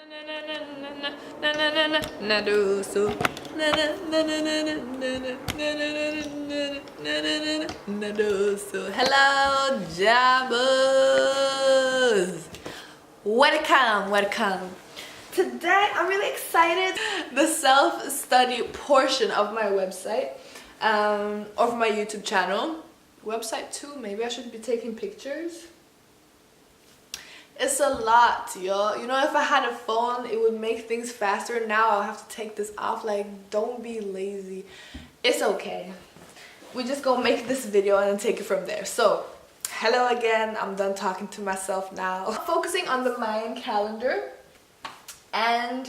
Hello, Jabbers! Welcome! Today I'm really excited. The self-study portion of my website, of my YouTube channel. Website too, maybe I should be taking pictures. It's a lot, yo. You know, if I had a phone, it would make things faster. Now I'll have to take this off. Like, don't be lazy. It's okay. We just gonna make this video and then take it from there. So, hello again. I'm done talking to myself now. Focusing on the Mayan calendar. And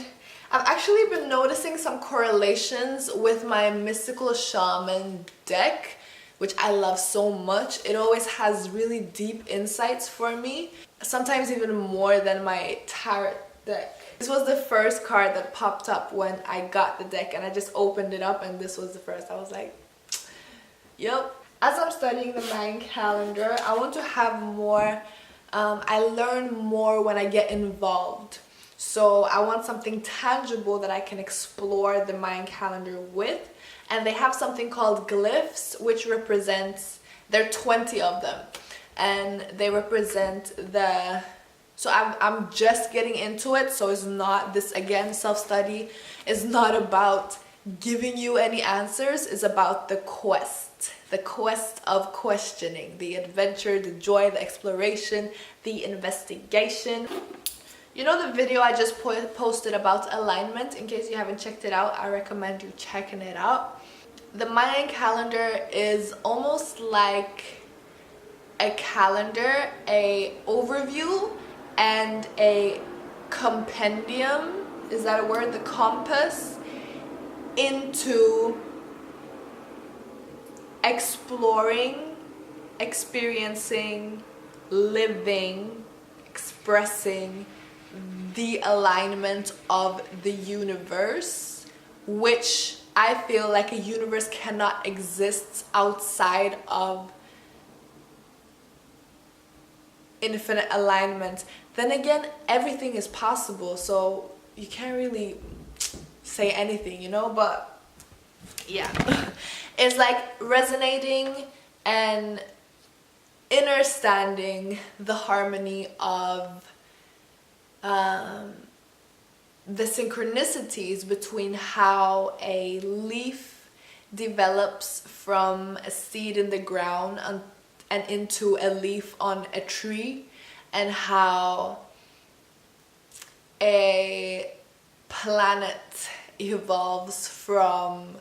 I've actually been noticing some correlations with my mystical shaman deck, which I love so much. It always has really deep insights for me, sometimes even more than my tarot deck. This was the first card that popped up when I got the deck, and I just opened it up and this was the first. I was like, yep. As I'm studying the Mayan calendar, I want to have more, I learn more when I get involved. So I want something tangible that I can explore the Mayan calendar with. And they have something called Glyphs, which represents, there are 20 of them. And they represent the, so I'm just getting into it. So it's not, this again, self-study is not about giving you any answers. It's about the quest of questioning, the adventure, the joy, the exploration, the investigation. You know the video I just posted about alignment? In case you haven't checked it out, I recommend you checking it out. The Mayan calendar is almost like a calendar, a overview, and a compendium, is that a word? The compass into exploring, experiencing, living, expressing the alignment of the universe, which I feel like a universe cannot exist outside of infinite alignment. Then again, everything is possible, so you can't really say anything, you know, but yeah. It's like resonating and understanding the harmony of the synchronicities between how a leaf develops from a seed in the ground and into a leaf on a tree, and how a planet evolves from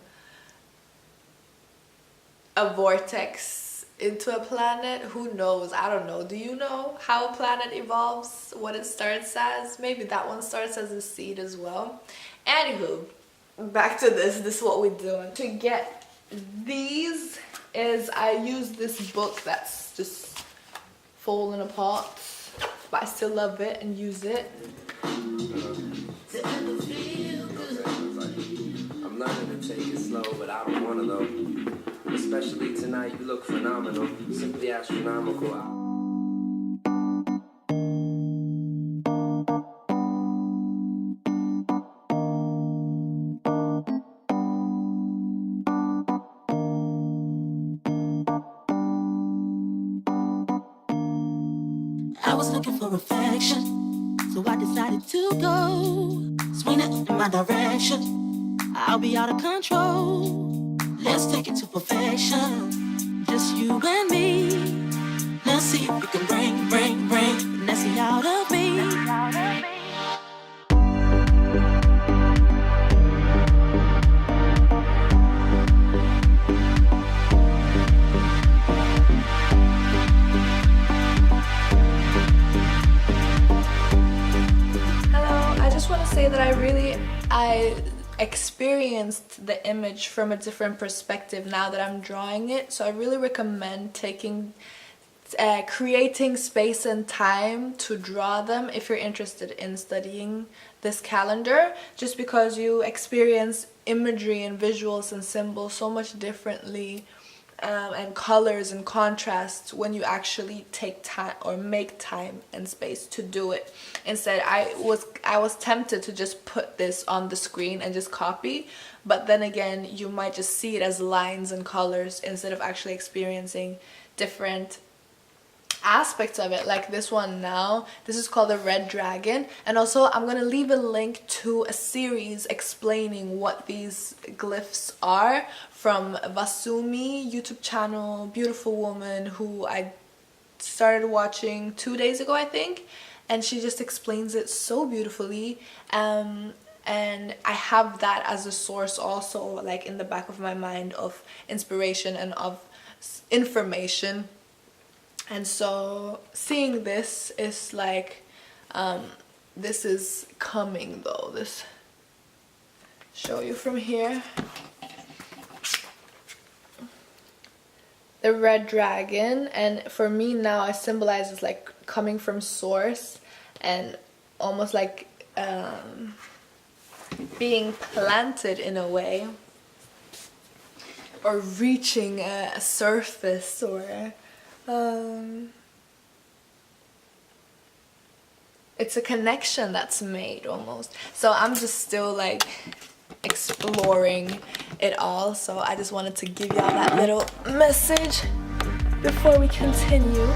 a vortex into a planet. Who knows? I don't know. Do you know how a planet evolves? What it starts as? Maybe that one starts as a seed as well. Anywho, back to this. This is what we're doing. To get these is I use this book that's just falling apart, but I still love it and use it. I'm learning to take it slow, but I don't want to though. Especially tonight, you look phenomenal, simply astronomical. I was looking for affection, so I decided to go. Swing it in my direction, I'll be out of control. Let's take it to perfection, just you and me. Let's see if we can bring Nessie out of me. Hello, I just want to say that I experienced the image from a different perspective now that I'm drawing it. So I really recommend creating space and time to draw them if you're interested in studying this calendar, just because you experience imagery and visuals and symbols so much differently and colors and contrasts when you actually take time or make time and space to do it. Instead, I was tempted to just put this on the screen and just copy, but then again, you might just see it as lines and colors instead of actually experiencing different aspects of it. Like this one now, this is called the Red Dragon, and also I'm gonna leave a link to a series explaining what these glyphs are from Vasumi YouTube channel, beautiful woman who I started watching 2 days ago, I think, and she just explains it so beautifully. And I have that as a source also, like in the back of my mind, of inspiration and of information. And so seeing this is like, this is coming though. This, show you from here. The red dragon, and for me now it symbolizes like coming from source and almost like being planted in a way, or reaching a surface, or it's a connection that's made almost. So I'm just still like exploring it all, so I just wanted to give y'all that little message before we continue.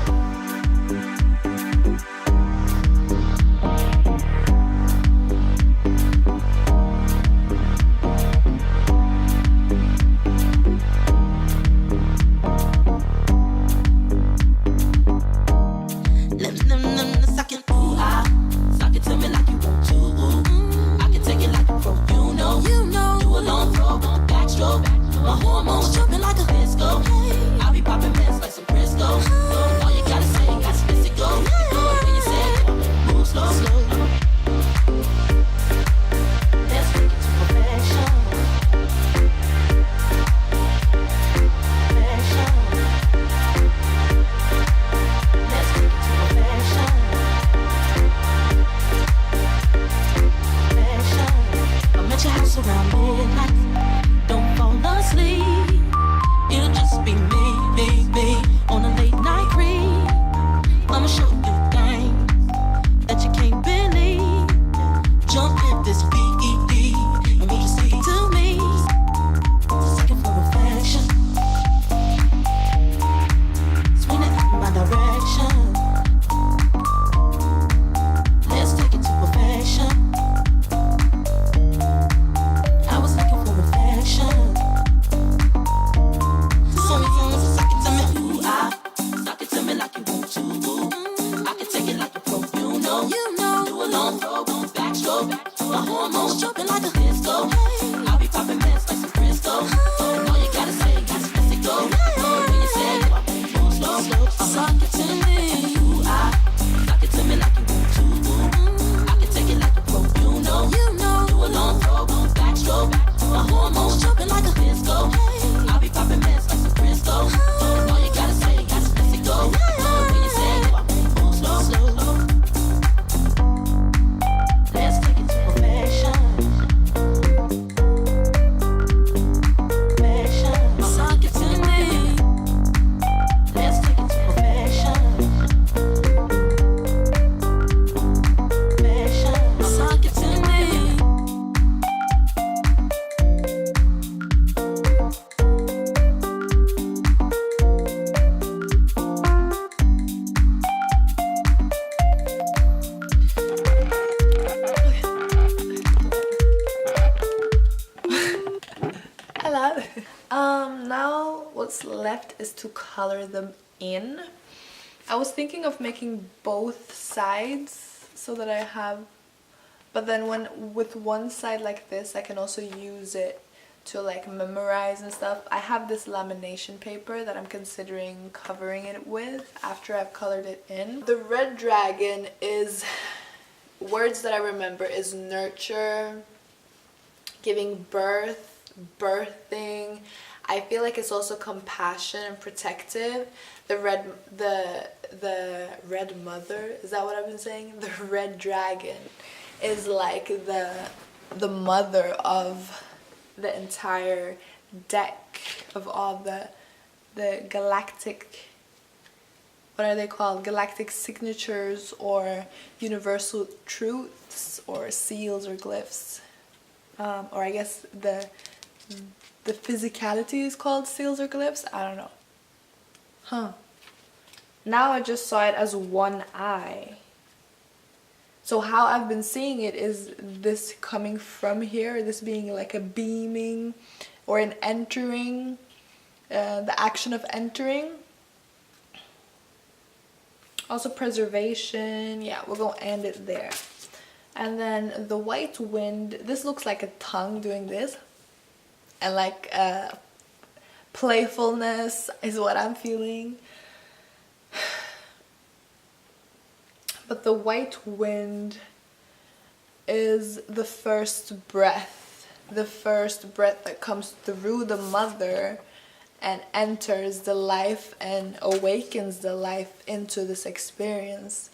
Now what's left is to color them in. I was thinking of making both sides so that I have, but then with one side like this, I can also use it to like memorize and stuff. I have this lamination paper that I'm considering covering it with after I've colored it in. The red dragon is, words that I remember is nurture, giving birth, birthing. I feel like it's also compassion and protective. The red mother, is that what I've been saying? The red dragon is like the mother of the entire deck of all the the galactic, what are they called? Galactic signatures or universal truths or seals or glyphs. Or I guess the physicality is called seals or glyphs. I don't know. Huh. Now I just saw it as one eye. So how I've been seeing it is this coming from here, this being like a beaming or an entering, the action of entering. Also preservation. Yeah, we're going to end it there. And then the white wind, this looks like a tongue doing this. And like playfulness is what I'm feeling. But the white wind is the first breath that comes through the mother and enters the life and awakens the life into this experience.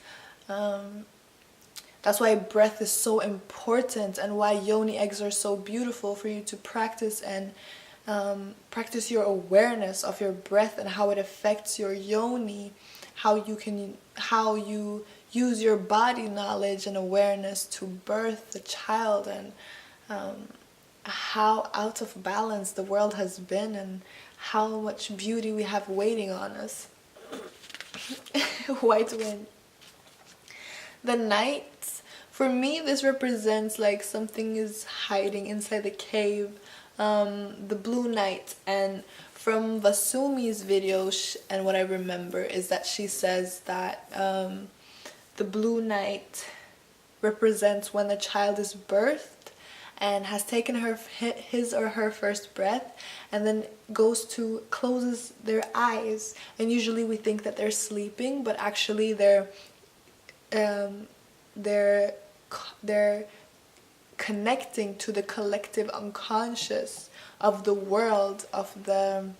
That's why breath is so important, and why yoni eggs are so beautiful for you to practice and practice your awareness of your breath and how it affects your yoni, how you use your body knowledge and awareness to birth the child, and how out of balance the world has been and how much beauty we have waiting on us. White wind. The night, for me this represents like something is hiding inside the cave. The blue night, and from Vasumi's video and what I remember is that she says that the blue night represents when the child is birthed and has taken his or her first breath, and then closes their eyes, and usually we think that they're sleeping, but actually they're connecting to the collective unconscious of the world, of their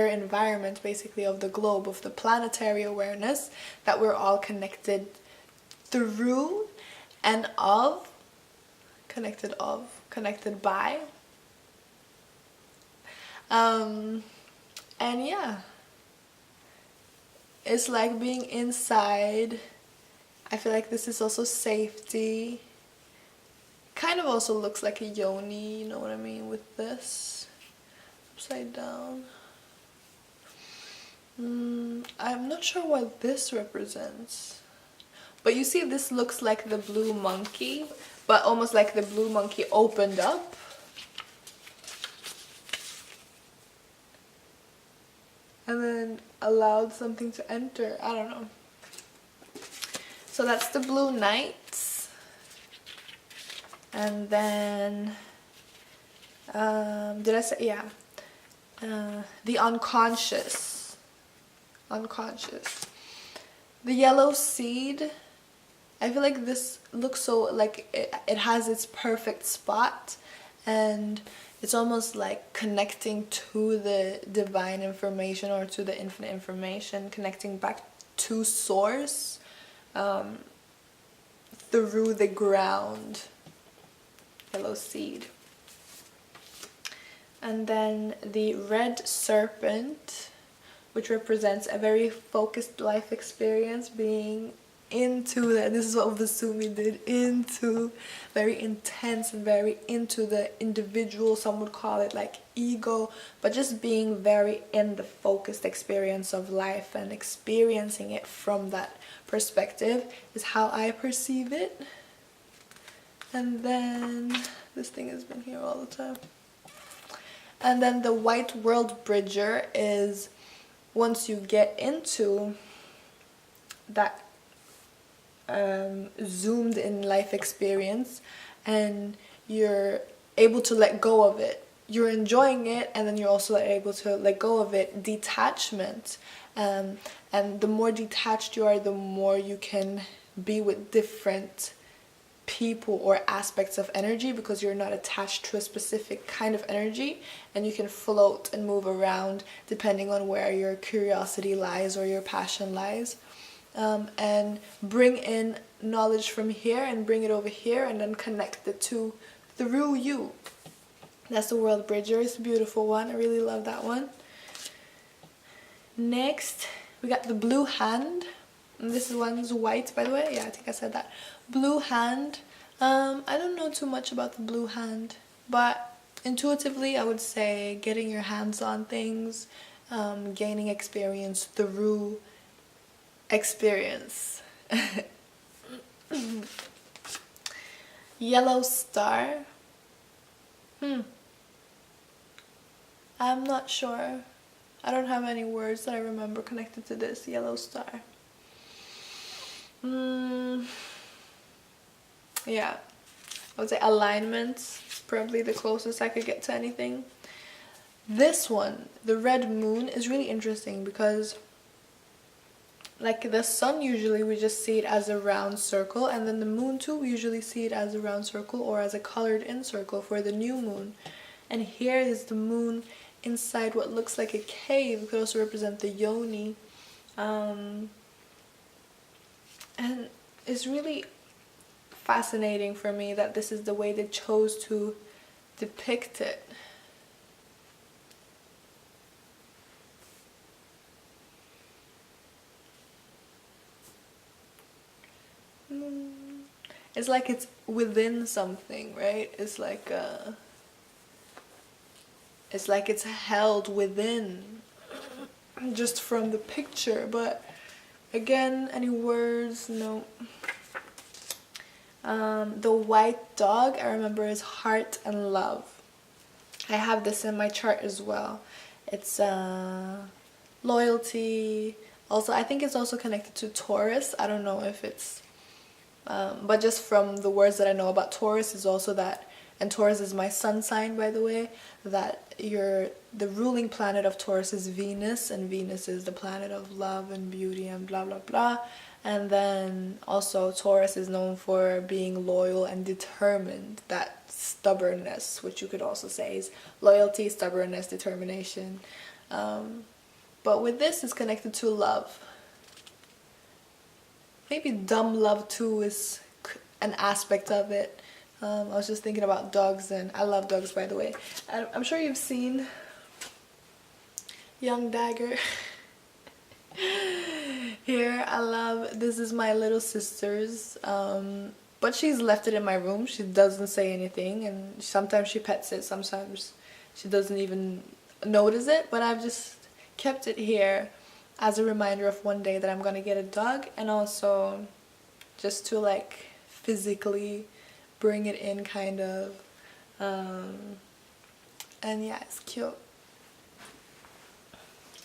environment, basically of the globe, of the planetary awareness that we're all connected through and connected by. And yeah, it's like being inside. I feel like this is also safety. Kind of also looks like a yoni, you know what I mean, with this upside down. I'm not sure what this represents, but you see this looks like the blue monkey, but almost like the blue monkey opened up. And then allowed something to enter. I don't know. So that's the blue night. And then, did I say, yeah. The unconscious. The yellow seed. I feel like this looks so, like, it has its perfect spot. And it's almost like connecting to the divine information or to the infinite information, connecting back to source through the ground. Yellow seed. And then the red serpent, which represents a very focused life experience, being into that. This is what Vasumi did, into very intense and very into the individual. Some would call it like ego, but just being very in the focused experience of life and experiencing it from that perspective is how I perceive it. And then this thing has been here all the time. And then the white world bridger is once you get into that zoomed in life experience and you're able to let go of it, you're enjoying it, and then you're also able to let go of it. Detachment, and the more detached you are, the more you can be with different people or aspects of energy, because you're not attached to a specific kind of energy, and you can float and move around depending on where your curiosity lies or your passion lies. And bring in knowledge from here and bring it over here, and then connect the two through you. That's the world bridger. It's a beautiful one. I really love that one. Next, we got the blue hand. And this one's white, by the way. Yeah, I think I said that. Blue hand. I don't know too much about the blue hand, but intuitively I would say getting your hands on things, gaining experience through experience. Yellow star. I'm not sure. I don't have any words that I remember connected to this yellow star. Yeah, I would say alignment, probably the closest I could get to anything. This one, the red moon, is really interesting because like the sun, usually we just see it as a round circle, and then the moon too, we usually see it as a round circle or as a colored in circle for the new moon. And here is the moon inside what looks like a cave. It could also represent the yoni. And it's really fascinating for me that this is the way they chose to depict it. It's like it's within something, right? It's like it's held within just from the picture. But again, any words? No. The white dog, I remember, is heart and love. I have this in my chart as well. It's loyalty. Also, I think it's also connected to Taurus. I don't know if it's but just from the words that I know about Taurus is also that, and Taurus is my sun sign, by the way, that the ruling planet of Taurus is Venus, and Venus is the planet of love and beauty and blah blah blah. And then also Taurus is known for being loyal and determined, that stubbornness, which you could also say is loyalty, stubbornness, determination. But with this, it's connected to love. Maybe dumb love too is an aspect of it. I was just thinking about dogs, and I love dogs, by the way. I'm sure you've seen Young Dagger. Here, this is my little sister's, but she's left it in my room. She doesn't say anything, and sometimes she pets it, sometimes she doesn't even notice it, but I've just kept it here as a reminder of one day that I'm gonna get a dog, and also just to like physically bring it in, kind of. And yeah, it's cute.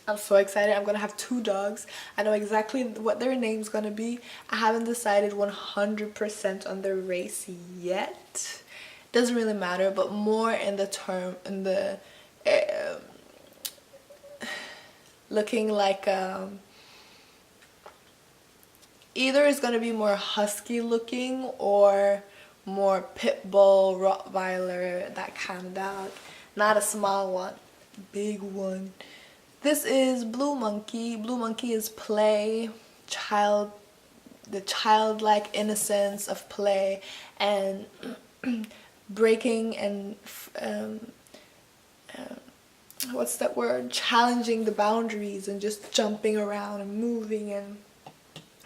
I'm so excited. I'm gonna have 2 dogs. I know exactly what their name's gonna be. I haven't decided 100% on their race yet. Doesn't really matter, but more in the looking like either it's gonna be more husky looking or more pit bull, Rottweiler, that kind of dog. Not a small one, big one. This is Blue Monkey. Blue Monkey is play, the childlike innocence of play, and breaking and what's that word? Challenging the boundaries and just jumping around and moving, and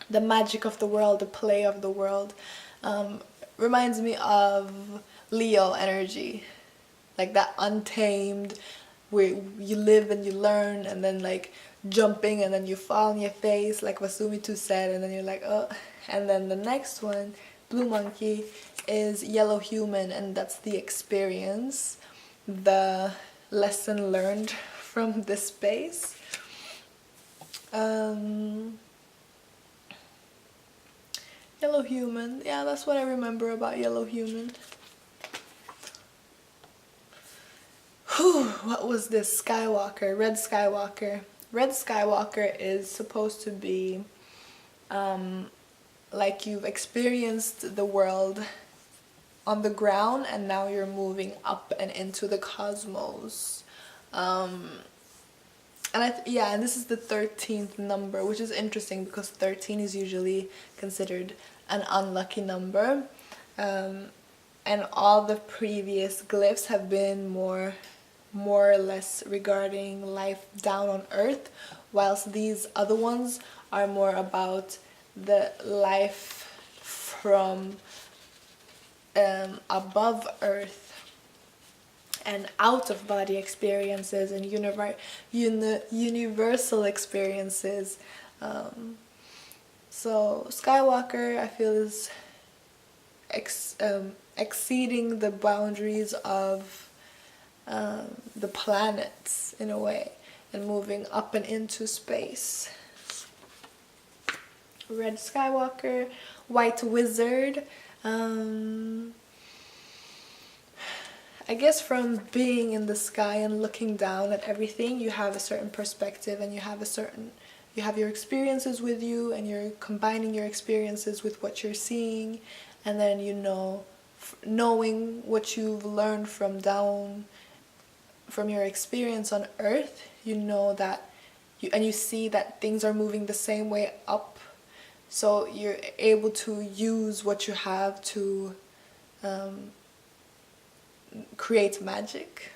the magic of the world, the play of the world. Reminds me of Leo energy, like that untamed, where you live and you learn, and then like jumping and then you fall on your face, like Vasumitu said, and then you're like, oh. And then the next one, Blue Monkey, is Yellow Human, and that's the experience, the lesson learned from this space. Yellow Human, yeah, that's what I remember about Yellow Human. Whew, what was this? Skywalker, Red Skywalker. Red Skywalker is supposed to be like you've experienced the world on the ground and now you're moving up and into the cosmos. And this is the 13th number, which is interesting because 13 is usually considered an unlucky number. And all the previous glyphs have been more or less regarding life down on earth, whilst these other ones are more about the life from above Earth and out of body experiences and universal experiences. So Skywalker, I feel, is exceeding the boundaries of the planets in a way, and moving up and into space. Red Skywalker, White Wizard. I guess from being in the sky and looking down at everything, you have a certain perspective, and you have your experiences with you, and you're combining your experiences with what you're seeing, and then knowing what you've learned from your experience on Earth, you know that you see that things are moving the same way up, so you're able to use what you have to create magic.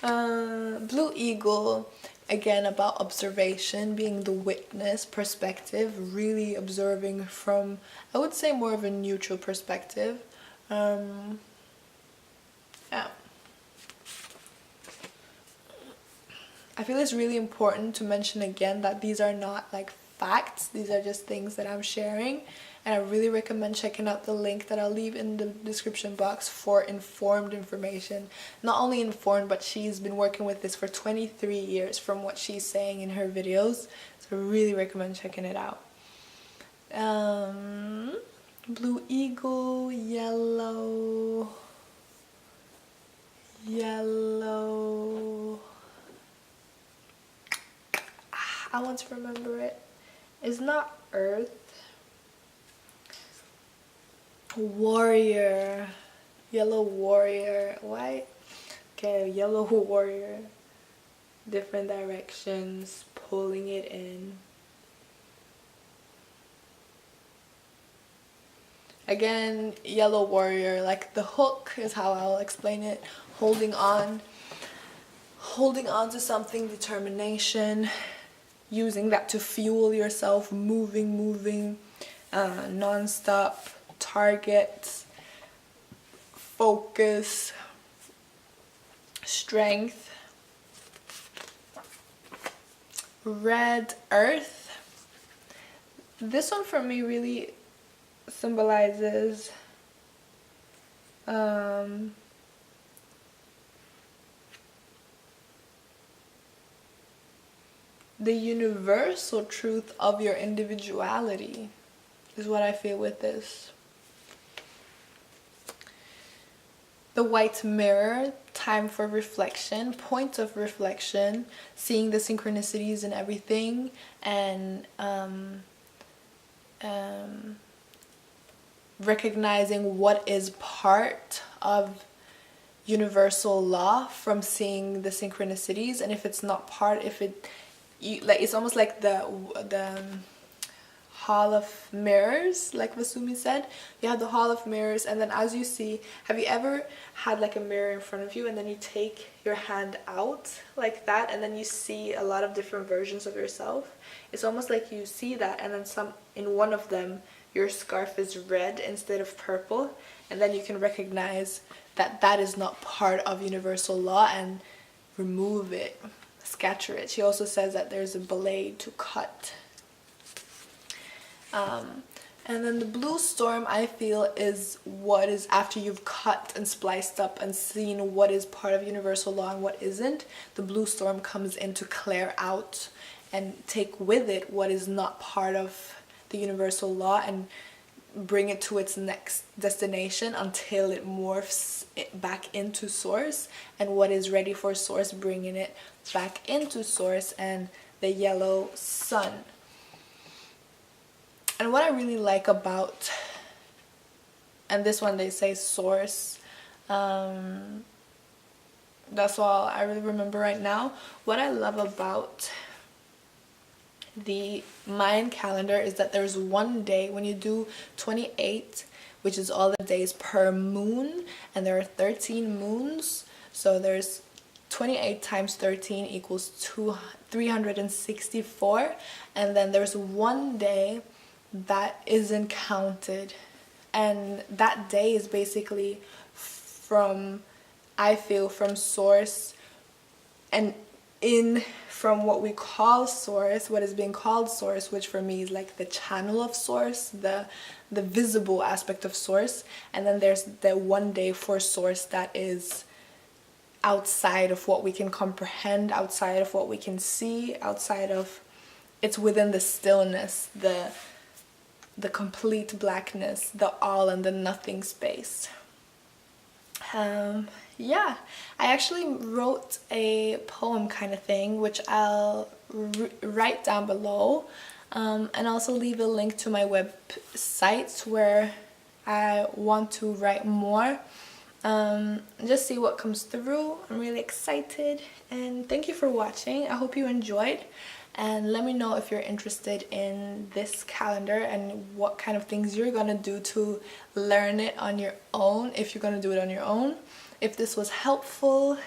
Blue Eagle, again about observation, being the witness perspective, really observing from, I would say, more of a neutral perspective. Yeah. I feel it's really important to mention again that these are not like facts, these are just things that I'm sharing, and I really recommend checking out the link that I'll leave in the description box for informed information. Not only informed, but she's been working with this for 23 years from what she's saying in her videos, so I really recommend checking it out. Blue Eagle, yellow, I want to remember it. It's not Earth. Warrior. Yellow warrior. White. Okay, yellow warrior. Different directions. Pulling it in. Again, yellow warrior. Like the hook is how I'll explain it. Holding on to something. Determination. Using that to fuel yourself, moving, non-stop, target, focus, strength. Red Earth. This one for me really symbolizes the universal truth of your individuality is what I feel with this. The white mirror, time for reflection, point of reflection, seeing the synchronicities and everything, and recognizing what is part of universal law from seeing the synchronicities, and if it's not part, it's almost like the hall of mirrors, like Vasumi said. You have the hall of mirrors, and then as you see, have you ever had like a mirror in front of you, and then you take your hand out like that, and then you see a lot of different versions of yourself? It's almost like you see that, and then in one of them your scarf is red instead of purple, and then you can recognize that that is not part of universal law and remove it, scatter it. She also says that there's a blade to cut. And then the blue storm, I feel, is what is after you've cut and spliced up and seen what is part of universal law and what isn't. The blue storm comes in to clear out and take with it what is not part of the universal law and bring it to its next destination until it morphs it back into source, and what is ready for source, bringing it back into source. And the yellow sun. And what I really like about, and this one they say source, that's all I really remember right now. What I love about the Mayan calendar is that there's one day when you do 28, which is all the days per moon, and there are 13 moons, so there's 28 times 13 equals 364, and then there's one day that isn't counted, and that day is basically from, I feel, from source and in from what we call source, what is being called source, which for me is like the channel of source, the visible aspect of source, and then there's the one day for source that is outside of what we can comprehend, outside of what we can see, outside of, it's within the stillness, the complete blackness, the all and the nothing space. Yeah, I actually wrote a poem kind of thing, which I'll write down below, and also leave a link to my website where I want to write more. Just see what comes through. I'm really excited, and thank you for watching. I hope you enjoyed, and let me know if you're interested in this calendar and what kind of things you're gonna do to learn it on your own, if you're gonna do it on your own, if this was helpful.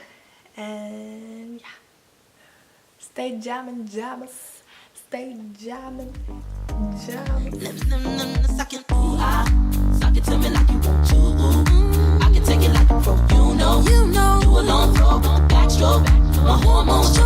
And yeah, stay jamming, jammers, stay jamming, jamming. Suck it to me like you want to. I can take it like a pro, you know. Do a long throw, backstroke, my hormones.